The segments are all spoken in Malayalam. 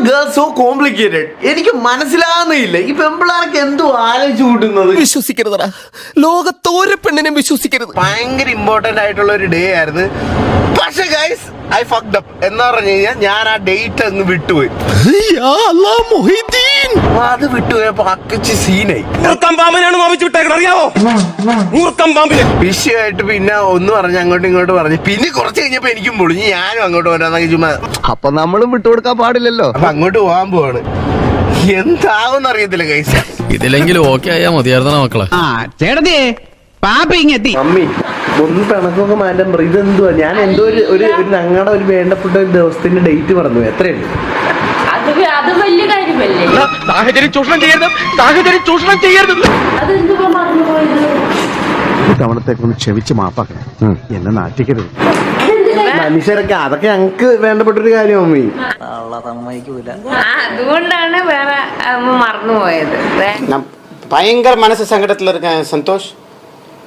Girls so complicated. എനിക്ക് മനസ്സിലാകുന്നില്ല ഈ പെമ്പിളാർക്ക് എന്തോ ആലോചിച്ചു കൂട്ടുന്നത്. വിശ്വസിക്കരുതടാ, ലോകത്തോരെ പെണ്ണിനെ വിശ്വസിക്കരുത്. ഭയങ്കര ഇമ്പോർട്ടന്റ് ആയിട്ടുള്ള ഒരു ഡേ ആയിരുന്നു. പക്ഷെ ഗൈസ് ഐ ഫക്ഡ് അപ്പ് എന്ന് പറഞ്ഞു കഴിഞ്ഞാൽ ഞാൻ ആ ഡേറ്റ് അങ്ങ് വിട്ടുപോയി. അത് വിട്ടുപോയപ്പോ അക്കച്ച് സീനായി. വിഷയമായിട്ട് പിന്നെ ഒന്ന് പറഞ്ഞ് അങ്ങോട്ടും ഇങ്ങോട്ട് പറഞ്ഞു. പിന്നെ കുറച്ച് കഴിഞ്ഞപ്പോ എനിക്കും പൊളിഞ്ഞ് ഞാനും അങ്ങോട്ട് പോരാന്നൊക്കെ ചുമ്മാ. അപ്പൊ നമ്മളും വിട്ടുകൊടുക്കാൻ പാടില്ലല്ലോ. അപ്പൊ അങ്ങോട്ട് പോകാൻ പോവാണ്. എന്താവെന്ന് അറിയത്തില്ല ഗൈസ്. ഇതിലെങ്കിലും ഓക്കെ ആയാ മതിയായിരുന്ന മക്കളെ. മമ്മി ഒന്ന് പിണക്കൊക്കെ മാറ്റാൻ പറയും. ഇതെന്തുവാ? ഞാൻ എന്തോ ഒരു ഞങ്ങളുടെ ഒരു വേണ്ടപ്പെട്ട ഒരു ദിവസത്തിന്റെ ഡേറ്റ് പറഞ്ഞു. എത്രയുണ്ട്? അത് വലിയ കാര്യമല്ലേ? സാഹചര്യം ചൂഷണം ചെയ്യരുത്, സാഹചര്യം ചൂഷണം ചെയ്യരുത്. അതെന്തുവാ മറന്നുപോയത്? തവണത്തേക്കൊന്ന് ക്ഷമിച്ച് മാപ്പാക്കണം, എന്നെ നാറ്റിക്കരുത്. മനുഷ്യരൊക്കെ അതൊക്കെ ഞങ്ങക്ക് വേണ്ടപ്പെട്ടൊരു കാര്യം മമ്മി. അതുകൊണ്ടാണ് വേറെ മറന്നുപോയത്. ഭയങ്കര മനസ്സ് സങ്കടത്തിലിരിക്കാൻ സന്തോഷ്,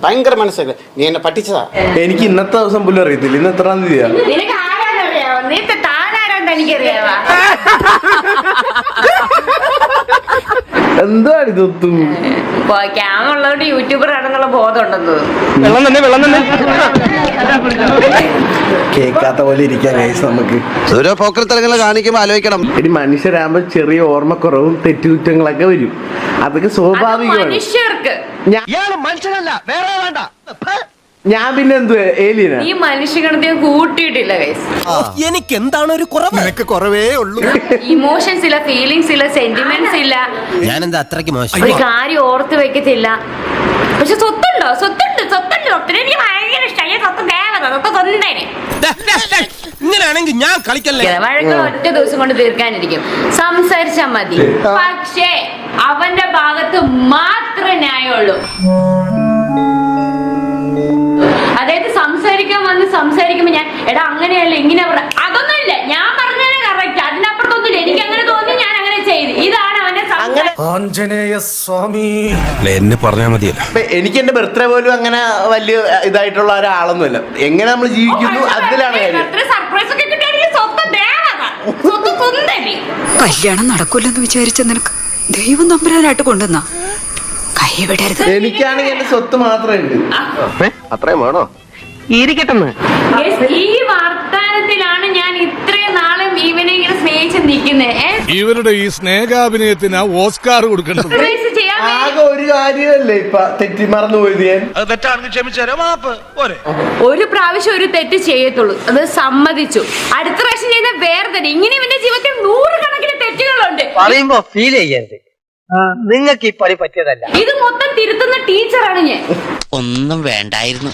ഭയങ്കര മനസ്സ്. നീ എന്നെ പറ്റിച്ചതാ. എനിക്ക് ഇന്നത്തെ ദിവസം പോലും അറിയത്തില്ല. ഇന്ന് എത്രാം തീയതിയാ? നിനക്ക് ആരാന്നറിയാവോ? നീ താനാരാന്ന് എനിക്കറിയാവാ. എന്താണ് ഇതൊത്തും? ക്യാമുള്ളതുകൊണ്ട് യൂട്യൂബർ ആണെന്നുള്ള ബോധം ഉണ്ടെന്ന് കേൾക്കാത്ത പോലെ ഇരിക്കാൻ ഗൈസ് നമുക്ക്. ഓരോ പോക്കൽ കാണിക്കുമ്പോ ആലോചിക്കണം. ഇനി മനുഷ്യരാകുമ്പോ ചെറിയ ഓർമ്മക്കുറവും തെറ്റുകുറ്റങ്ങളൊക്കെ വരും. അതൊക്കെ സ്വാഭാവികമാണ്. മനുഷ്യർക്ക് മനുഷ്യനല്ല, വേറെ വേണ്ട. ഞാൻ പിന്നെ എന്തു ഏലിയനാ? ഈ മനുഷ്യഗണത്തെ കൂട്ടിയിട്ടില്ല ഗൈസ്. എനിക്ക് എന്താണ് ഒരു കുറവ്? എനിക്ക് കുറവേ ഉള്ളൂ. ഇമോഷൻസ് ഇല്ല, ഫീലിങ്സ് ഇല്ല, സെന്റിമെന്റ്സ് ഇല്ല. ഞാനെന്താ അത്രയ്ക്ക് മോശം? ഒരു കാര്യം ഓർത്ത് വെക്കത്തില്ല. പക്ഷെ സ്വത്തുണ്ടോ? സ്വത്തുണ്ട്, സ്വത്തുണ്ട്. സ്വത്തിന് എനിക്ക് ഭയങ്കര ഇഷ്ടമായി. സ്വത്ത് ദേവത, സ്വത്ത് സ്വന്തേനെ. ഇങ്ങനെയാണെങ്കിൽ ഞാൻ കളിക്കല്ലേ. വഴക്ക് ഒറ്റ ദിവസം കൊണ്ട് തീർക്കാനിരിക്കും. സംസാരിച്ചാ മതി. പക്ഷേ അവന്റെ ഭാഗത്ത് മാത്രമേ ന്യായമുള്ളൂ. അതായത് സംസാരിക്കുമ്പോ ഞാൻ എടാ അങ്ങനെയല്ല ഇങ്ങനെ അതൊന്നുമില്ല, ഞാൻ പറഞ്ഞത് കറക്റ്റ്. അതിനപ്പുറത്തൊന്നുമില്ല. എനിക്ക് അങ്ങനെ തോന്നി, ഞാൻ അങ്ങനെ ചെയ്തു. ഇതാണ് അവന്റെ ആഞ്ജനേയ സ്വാമി. എന്നെ പറഞ്ഞാ മതിയല്ല. എനിക്ക് എന്റെ ബർത്ത്ഡേ പോലും അങ്ങനെ വലിയ ഇതായിട്ടുള്ള ഒരാളൊന്നുമല്ല. എങ്ങനെ നമ്മൾ ജീവിക്കുന്നു അതിലാണ് കാര്യം. സർപ്രൈസ് ഒക്കെ കിട്ടിയാണെങ്കിൽ സ്വത്ത് ദേവത, സ്വത്ത് സ്വന്തല്ലേ. കല്യാണം നടക്കൂലെന്ന് വിചാരിച്ച നിനക്ക് ദൈവം നമ്പരാനായിട്ട് കൊണ്ടുവന്ന കൈവിടരുത്. എനിക്കാണെങ്കിൽ എന്റെ സ്വത്ത് മാത്രമേ ഉണ്ട്. അത്രയും വേണോ? ഈ വർത്താനത്തിലാണ് ഞാൻ ഇത്രയും നാളും ഇവനെ ഇങ്ങനെ സ്നേഹിച്ച് നിൽക്കുന്നത്. ഇവരുടെ ഈ സ്നേഹാഭിനയത്തിന് ഓസ്കാർ കൊടുക്കേണ്ടത്. ആകെ ഒരു കാര്യമല്ലേ ഇപ്പൊ തെറ്റി മറന്നു പോയത്. ഞാൻ തെറ്റാണെങ്കിൽ ക്ഷമിച്ചാരോ, മാപ്പ് പോരെ. ഒരു പ്രാവശ്യം ഒരു തെറ്റ് ചെയ്യത്തുള്ളൂ, അത് സമ്മതിച്ചു. അടുത്ത പ്രാവശ്യം ചെയ്യുന്ന വേറെ തന്നെ. ഇങ്ങനെ ഇവന്റെ ജീവിതത്തിൽ 100 കണക്കിന് തെറ്റുകളുണ്ട്. പറയുമ്പോ ഫീൽ ചെയ്യരുത്. നിങ്ങൾക്ക് ഈ പണി പറ്റിയതല്ല. ഇത് മൊത്തം തിരുത്തുന്ന ടീച്ചറാണ് ഞാൻ. ഒന്നും വേണ്ടായിരുന്നു.